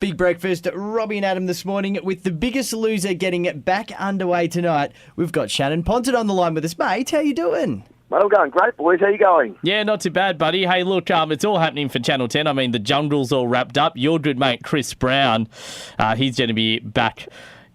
Big breakfast, Robbie and Adam this morning with the biggest loser getting back underway tonight. We've got Shannon Ponton on the line with us. Mate, how you doing? Mate, I'm going great, boys. How you going? Yeah, not too bad, buddy. Hey, look, it's all happening for Channel 10. I mean, the jungle's all wrapped up. Your good mate, Chris Brown, he's going to be back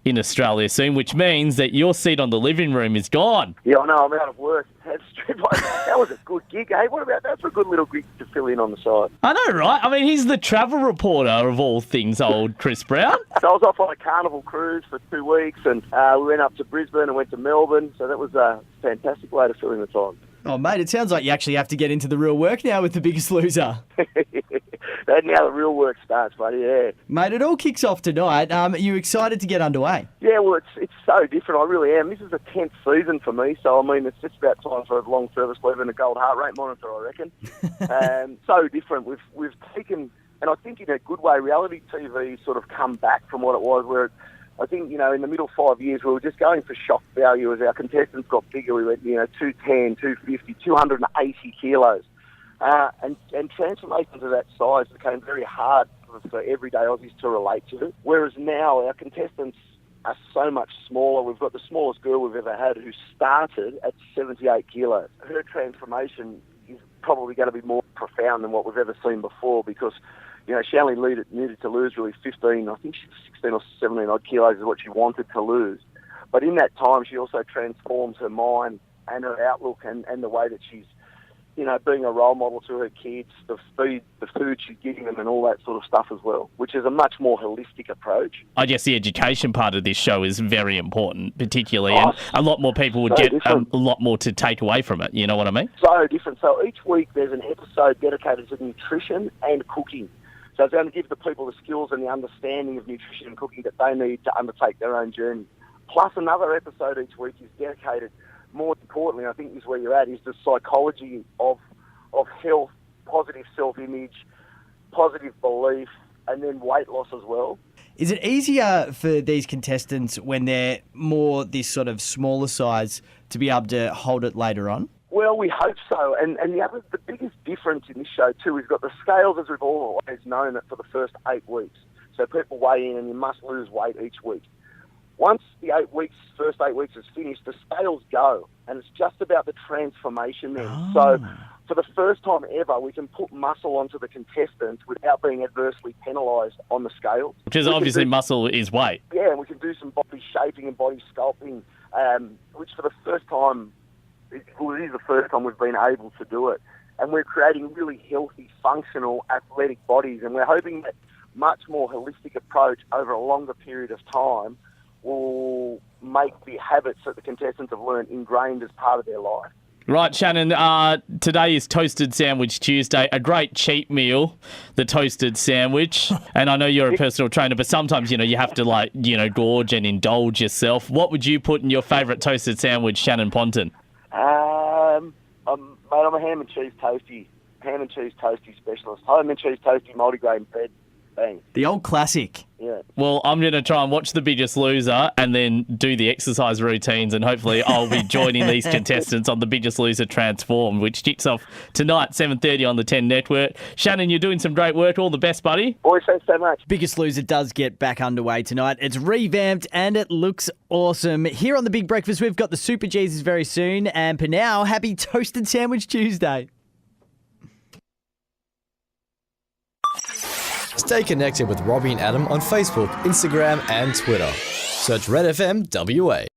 in Australia soon, which means that your seat on the living room is gone. Yeah, I know. I'm out of work. That was a good gig, eh? What about that's a good little gig to fill in on the side. I know, right? I mean, he's the travel reporter of all things, old Chris Brown. So I was off on a carnival cruise for 2 weeks, and we went up to Brisbane and went to Melbourne. So that was a fantastic way to fill in the time. Oh, mate, it sounds like you actually have to get into the real work now with the biggest loser. That's now the real work starts, buddy, yeah. Mate, it all kicks off tonight. Are you excited to get underway? Yeah, well, it's so different. I really am. This is the 10th season for me, so, I mean, it's just about time for a long service leave and a gold heart rate monitor, I reckon. So different. We've taken, and I think in a good way, reality TV sort of come back from what it was, where I think, in the middle 5 years, we were just going for shock value as our contestants got bigger. We went, 210, 250, 280 kilos. And transformations of that size became very hard for everyday Aussies to relate to. Whereas now our contestants are so much smaller. We've got the smallest girl we've ever had who started at 78 kilos. Her transformation is probably going to be more profound than what we've ever seen before because, she only needed to lose really 15, I think she's 16 or 17 odd kilos is what she wanted to lose. But in that time, she also transforms her mind and her outlook and the way that she's, being a role model to her kids, the food she's giving them and all that sort of stuff as well, which is a much more holistic approach. I guess the education part of this show is very important, particularly, and a lot more people would get a lot more to take away from it, you know what I mean? So different. So each week there's an episode dedicated to nutrition and cooking. So it's going to give the people the skills and the understanding of nutrition and cooking that they need to undertake their own journey. Plus another episode each week is dedicated, more importantly, I think is where you're at, is the psychology of health, positive self-image, positive belief, and then weight loss as well. Is it easier for these contestants when they're more this sort of smaller size to be able to hold it later on? Well, we hope so. And the biggest difference in this show too is got the scales as we've always known it for the first 8 weeks. So people weigh in and you must lose weight each week. Once the first 8 weeks is finished, the scales go, and it's just about the transformation then. Oh. So for the first time ever, we can put muscle onto the contestants without being adversely penalised on the scale. Which is obviously muscle is weight. Yeah, and we can do some body shaping and body sculpting, which for the first time, it is the first time we've been able to do it. And we're creating really healthy, functional, athletic bodies, and we're hoping that much more holistic approach over a longer period of time will make the habits that the contestants have learned ingrained as part of their life. Right, Shannon, today is Toasted Sandwich Tuesday, a great cheat meal, the toasted sandwich. And I know you're a personal trainer, but sometimes, you have to, gorge and indulge yourself. What would you put in your favourite toasted sandwich, Shannon Ponton? I'm a ham and cheese toasty specialist. Ham and cheese toasty, multigrain bread. Bang. The old classic. Yeah. Well, I'm going to try and watch The Biggest Loser and then do the exercise routines, and hopefully I'll be joining these contestants on The Biggest Loser Transformed, which kicks off tonight, 7:30 on the 10 Network. Shannon, you're doing some great work. All the best, buddy. Boys, thanks so much. Biggest Loser does get back underway tonight. It's revamped and it looks awesome. Here on The Big Breakfast, we've got the Super Jesus very soon. And for now, happy Toasted Sandwich Tuesday. Stay connected with Robbie and Adam on Facebook, Instagram and Twitter. Search Red FM WA.